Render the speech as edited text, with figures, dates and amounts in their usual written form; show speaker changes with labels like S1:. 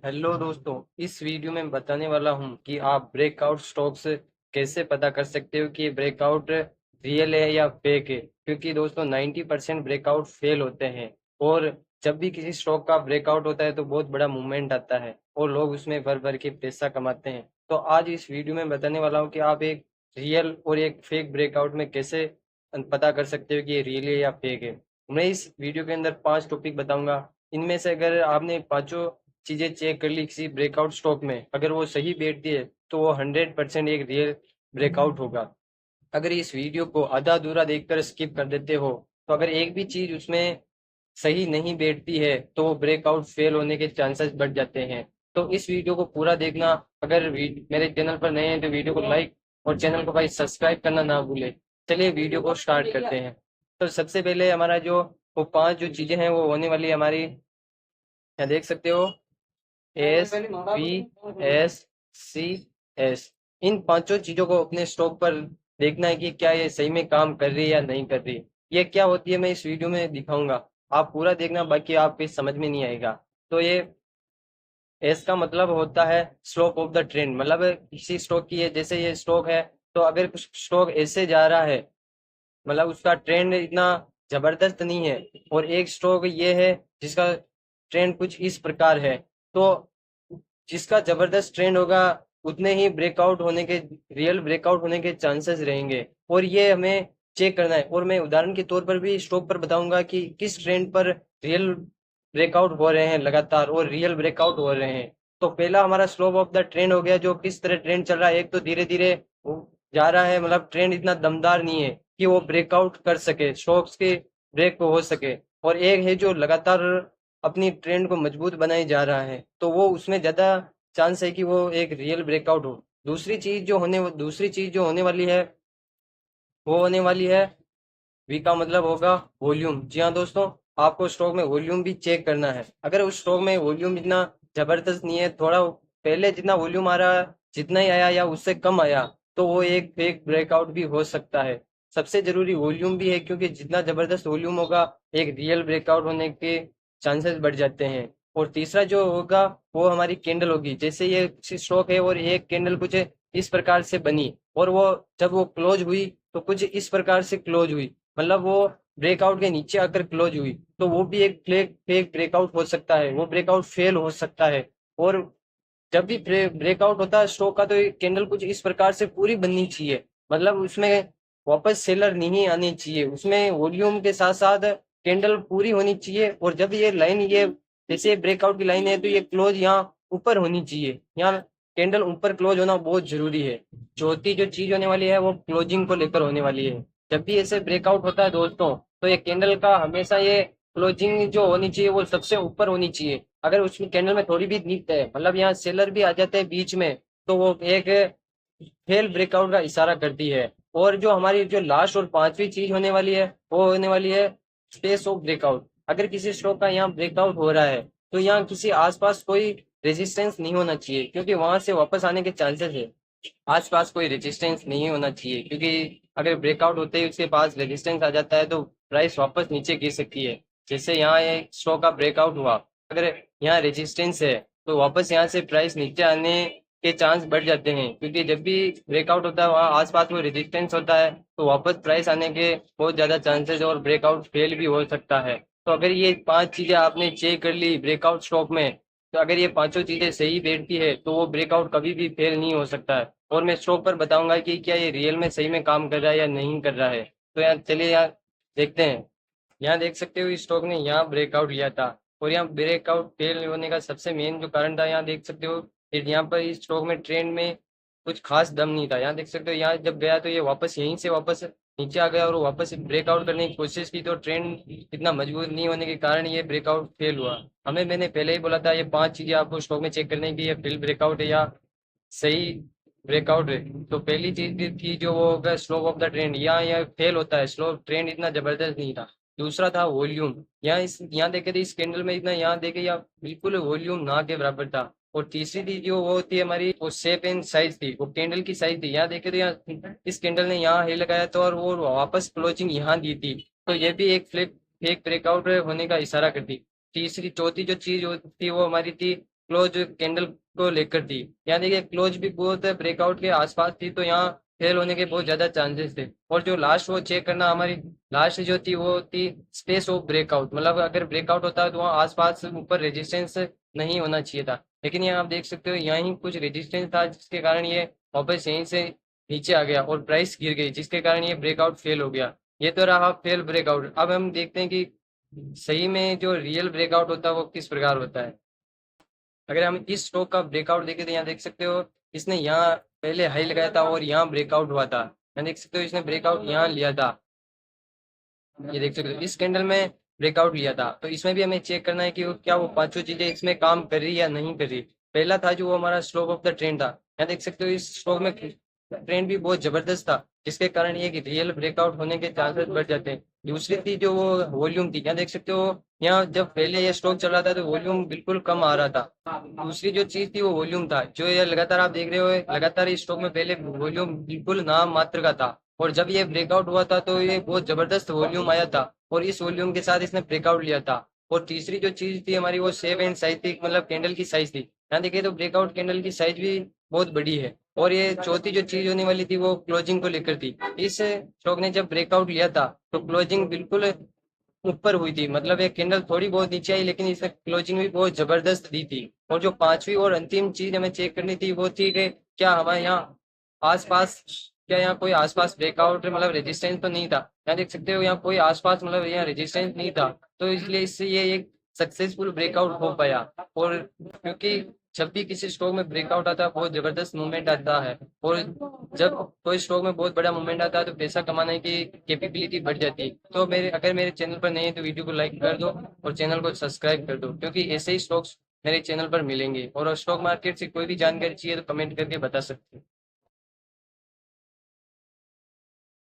S1: Hello दोस्तों, इस video में बताने वाला हूं कि आप ब्रेकआउट स्टॉक्स कैसे पता कर सकते हो कि ये ब्रेकआउट रियल है या फेक है। क्योंकि दोस्तों 90% ब्रेकआउट फेल होते हैं। और जब भी किसी स्टॉक का ब्रेकआउट होता है तो बहुत बड़ा मूवमेंट आता है और लोग उसमें भर भर के पैसा कमाते हैं। तो आज इस वीडियो में बताने वाला हूं कि आप एक रियल और एक फेक ब्रेकआउट में कैसे पता कर सकते हो कि ये रियल है या फेक है। मैं इस वीडियो के अंदर 5 टॉपिक बताऊंगा। इनमें से अगर आपने पांचों चीजें चेक कर ली किसी ब्रेकआउट स्टॉक में, अगर वो सही बैठती है तो वो 100% एक रियल ब्रेकआउट होगा। अगर इस वीडियो को आधा अधूरा देखकर स्किप कर देते हो तो अगर एक भी चीज उसमें सही नहीं बैठती है तो वो ब्रेकआउट फेल होने के चांसेस बढ़ जाते हैं। तो इस वीडियो को पूरा देखना। अगर मेरे चैनल पर नए हैं तो वीडियो को लाइक और चैनल को भाई सब्सक्राइब करना ना भूले। चलिए वीडियो को स्टार्ट करते हैं। तो सबसे पहले हमारा जो वो पांच जो चीजें हैं वो होने वाली है हमारी, यहाँ देख सकते हो, SVSCS। इन पांचों चीजों को अपने स्टॉक पर देखना है कि क्या ये सही में काम कर रही है या नहीं कर रही। ये क्या होती है मैं इस वीडियो में दिखाऊंगा, आप पूरा देखना, बाकी आपको समझ में नहीं आएगा। तो ये एस का मतलब होता है स्लोप ऑफ द ट्रेंड, मतलब किसी स्टॉक की है, जैसे ये स्टॉक है तो अगर कुछ स्टॉक ऐसे जा रहा है, मतलब उसका ट्रेंड इतना जबरदस्त नहीं है, और एक स्टॉक ये है जिसका ट्रेंड कुछ इस प्रकार है, तो जिसका जबरदस्त ट्रेंड होगा उतने ही ब्रेकआउट होने के, रियल ब्रेकआउट होने के चांसेस रहेंगे। और ये हमें चेक करना है। और मैं उदाहरण के तौर पर भी स्टॉक पर बताऊंगा कि किस ट्रेंड पर रियल ब्रेकआउट हो रहे हैं लगातार और रियल ब्रेकआउट हो रहे हैं। तो पहला हमारा स्लोप ऑफ द ट्रेंड हो गया, जो किस तरह ट्रेंड चल रहा है। एक तो धीरे धीरे जा रहा है, मतलब ट्रेंड इतना दमदार नहीं है कि वो ब्रेकआउट कर सके, स्टॉक्स के ब्रेक हो सके। और एक है जो लगातार अपनी ट्रेंड को मजबूत बनाए जा रहा है, तो वो उसमें ज्यादा चांस है कि वो एक रियल ब्रेकआउट हो। दूसरी चीज जो होने वाली है वो होने वाली है, वी का मतलब होगा वॉल्यूम। जी हाँ दोस्तों, आपको स्टॉक में वॉल्यूम भी चेक करना है। अगर उस स्टॉक में वॉल्यूम इतना जबरदस्त नहीं है, थोड़ा पहले जितना वॉल्यूम आ रहा जितना ही आया या उससे कम आया, तो वो एक फेक ब्रेकआउट भी हो सकता है। सबसे जरूरी वॉल्यूम भी है, क्योंकि जितना जबरदस्त वॉल्यूम होगा एक रियल ब्रेकआउट होने के चांसेस बढ़ जाते हैं। और तीसरा जो होगा वो हमारी कैंडल होगी। जैसे ये स्टॉक है और ये कैंडल कुछ इस प्रकार से बनी, और वो जब वो क्लोज हुई तो कुछ इस प्रकार से क्लोज हुई, मतलब वो ब्रेकआउट के नीचे आकर क्लोज हुई, तो वो भी एक फेक फेक ब्रेकआउट हो सकता है, वो ब्रेकआउट फेल हो सकता है। और जब भी ब्रेकआउट होता है स्टॉक का तो ये कैंडल कुछ इस प्रकार से पूरी बननी चाहिए, मतलब उसमें वापस सेलर नहीं आनी चाहिए, उसमें वॉल्यूम के साथ साथ कैंडल पूरी होनी चाहिए। और जब ये लाइन, ये जैसे ब्रेकआउट की लाइन है तो ये क्लोज यहाँ ऊपर होनी चाहिए, यहाँ कैंडल ऊपर क्लोज होना बहुत जरूरी है। चौथी जो चीज होने वाली है वो क्लोजिंग को लेकर होने वाली है। जब भी ऐसे ब्रेकआउट होता है दोस्तों, तो ये कैंडल का हमेशा ये क्लोजिंग जो होनी चाहिए वो सबसे ऊपर होनी चाहिए। अगर उसमें कैंडल में थोड़ी भी नीचे है, मतलब यहाँ सेलर भी आ जाते हैं बीच में, तो वो एक फेल ब्रेकआउट का इशारा करती है। और जो हमारी जो लास्ट और पांचवी चीज होने वाली है वो होने वाली है स्पेस ऑफ ब्रेकआउट। अगर किसी स्टॉक का यहाँ ब्रेकआउट हो रहा है तो यहाँ किसी आसपास कोई रेजिस्टेंस नहीं होना चाहिए, क्योंकि वहां से वापस आने के चांसेस है। आसपास कोई रेजिस्टेंस नहीं होना चाहिए, क्योंकि अगर ब्रेकआउट होते ही उसके पास रेजिस्टेंस आ जाता है तो प्राइस वापस नीचे गिर सकती है। जैसे यहाँ एक स्टॉक का ब्रेकआउट हुआ, अगर यहाँ रेजिस्टेंस है तो वापस यहाँ से प्राइस नीचे आने के चांस बढ़ जाते हैं, क्योंकि जब भी ब्रेकआउट होता है वहाँ आसपास में रेजिस्टेंस होता है तो वापस प्राइस आने के बहुत ज्यादा चांसेस है और ब्रेकआउट फेल भी हो सकता है। तो अगर ये पांच चीजें आपने चेक कर ली ब्रेकआउट स्टॉक में, तो अगर ये पांचों चीजें सही बैठती है तो वो ब्रेकआउट कभी भी फेल नहीं हो सकता है। और मैं स्टॉक पर बताऊंगा कि क्या ये रियल में सही में काम कर रहा है या नहीं कर रहा है। तो यहाँ चलिए यहाँ देखते हैं। यहाँ देख सकते हो इस स्टॉक ने यहाँ ब्रेकआउट लिया था, और यहाँ ब्रेकआउट फेल होने का सबसे मेन जो कारण था, यहाँ देख सकते हो यहाँ पर इस स्टॉक में ट्रेंड में कुछ खास दम नहीं था। यहाँ देख सकते हो यहाँ जब गया तो ये वापस यहीं से वापस नीचे आ गया और वापस ब्रेकआउट करने की कोशिश की, तो ट्रेंड इतना मजबूत नहीं होने के कारण ये ब्रेकआउट फेल हुआ। मैंने पहले ही बोला था ये पांच चीजें आपको स्टॉक में चेक करने की, ये फेल ब्रेकआउट है या सही ब्रेकआउट है। तो पहली चीज थी जो वो होगा स्लोप ऑफ द ट्रेंड, यहाँ यह फेल होता है, स्लो ट्रेंड इतना जबरदस्त नहीं था। दूसरा था वॉल्यूम, यहाँ देखे थे इस कैंडल में इतना, यहाँ देखे या बिल्कुल वॉल्यूम ना के बराबर था। और तीसरी चीज जो वो होती है हमारी, वो शेप एंड साइज थी, वो कैंडल की साइज थी। यहाँ देखे तो यहाँ इस कैंडल ने यहाँ हे लगाया था और वो वापस क्लोजिंग यहाँ दी थी, तो ये भी एक फेक ब्रेकआउट होने का इशारा करती। तीसरी चौथी जो चीज होती वो हमारी थी क्लोज कैंडल को लेकर थी। यहाँ देखिए क्लोज भी बहुत ब्रेकआउट के आसपास थी, तो यहाँ फेल होने के बहुत ज्यादा चांसेस थे। और जो लास्ट वो चेक करना, हमारी लास्ट जो थी वो थी स्पेस ऑफ ब्रेकआउट, मतलब अगर ब्रेकआउट होता है तो वहाँ आसपास ऊपर रेजिस्टेंस नहीं होना चाहिए था। लेकिन यहाँ आप देख सकते हो यहाँ ही कुछ रेजिस्टेंस था, जिसके कारण ये वापस यहीं से नीचे आ गया और प्राइस गिर गई, जिसके कारण ये ब्रेकआउट फेल हो गया। ये तो रहा फेल ब्रेकआउट। अब हम देखते हैं कि सही में जो रियल ब्रेकआउट होता है वो किस प्रकार होता है। अगर हम इस स्टॉक का ब्रेकआउट देखें तो यहाँ देख सकते हो इसने यहाँ पहले हाई लगाया था और यहाँ ब्रेकआउट हुआ था। यहाँ देख सकते हो इसने ब्रेकआउट यहाँ लिया था, ये देख सकते हो इस कैंडल में ब्रेकआउट लिया था। तो इसमें भी हमें चेक करना है कि क्या वो पांचों चीजें इसमें काम कर रही है या नहीं कर रही। पहला था जो वो हमारा स्लोप ऑफ द ट्रेंड था। यहाँ देख सकते हो इस स्टॉक में ट्रेंड भी बहुत जबरदस्त था, जिसके कारण ये रियल ब्रेकआउट होने के चांसेस बढ़ जाते हैं। दूसरी थी जो वो वॉल्यूम थी। यहाँ देख सकते हो यहाँ जब पहले ये स्टॉक चल रहा था तो वॉल्यूम बिल्कुल कम आ रहा था। दूसरी जो चीज थी वो वॉल्यूम था, जो ये लगातार आप देख रहे हो लगातार इस स्टॉक में पहले वॉल्यूम बिल्कुल नाम मात्र का था, और जब ये ब्रेकआउट हुआ था तो ये बहुत जबरदस्त वॉल्यूम आया था और इस वॉल्यूम के साथ इसने ब्रेकआउट लिया था। और तीसरी जो चीज थी हमारी वो शेप एंड साइज थी, मतलब कैंडल की साइज थी। यहाँ देखिए तो ब्रेकआउट कैंडल की साइज भी बहुत बड़ी है। और ये चौथी जो चीज होने वाली थी वो क्लोजिंग को लेकर थी। इस स्टॉक ने जब ब्रेकआउट लिया था तो क्लोजिंग बिल्कुल ऊपर हुई थी, मतलब ये कैंडल थोड़ी बहुत नीचे आई लेकिन इसने क्लोजिंग भी बहुत जबरदस्त दी थी। और जो पांचवी और अंतिम चीज हमें चेक करनी थी वो थी कि क्या हमारे यहाँ आसपास, क्या यहाँ कोई आसपास ब्रेकआउट मतलब रेजिस्टेंस तो नहीं था। यहाँ देख सकते हो यहाँ कोई आसपास मतलब यहाँ रेजिस्टेंस नहीं था, तो इसलिए इससे ये एक सक्सेसफुल ब्रेकआउट हो पाया। और क्योंकि जब भी किसी स्टॉक में ब्रेकआउट आता है बहुत जबरदस्त मूवमेंट आता है, और जब कोई स्टॉक में बहुत बड़ा मूवमेंट आता है तो पैसा कमाने की कैपेबिलिटी बढ़ जाती है। तो अगर मेरे चैनल पर नहीं है तो वीडियो को लाइक कर दो और चैनल को सब्सक्राइब कर दो, क्योंकि ऐसे ही स्टॉक्स मेरे चैनल पर मिलेंगे। और स्टॉक मार्केट से कोई भी जानकारी चाहिए तो कमेंट करके बता सकते हो।